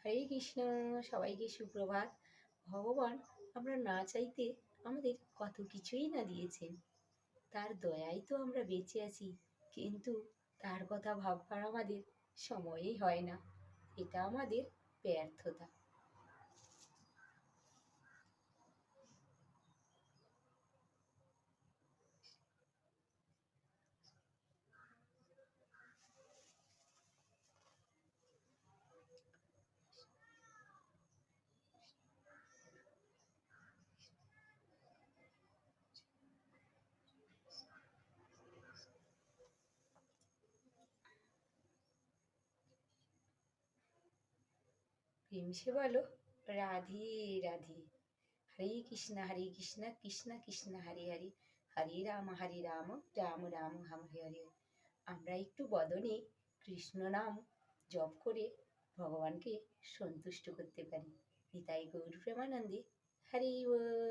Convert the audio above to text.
হরে কৃষ্ণ। সবাইকে সুপ্রভাত। ভগবান আমরা না চাইতে আমাদের কত কিছুই না দিয়েছেন। তার দয়ায় তো আমরা বেঁচে আছি, কিন্তু তার কথা ভাববার আমাদের সময়ই হয় না। এটা আমাদের ব্যর্থতা। প্রেম সে বলো রাধে রাধে। হরে কৃষ্ণ কৃষ্ণ কৃষ্ণ হরে হরে, হরে রাম রাম রাম হরে হরে। আমরা একটু বদনে কৃষ্ণ নাম জপ করে ভগবানকে সন্তুষ্ট করতে পারি। নিতাই গৌর প্রেমানন্দে হরি বল।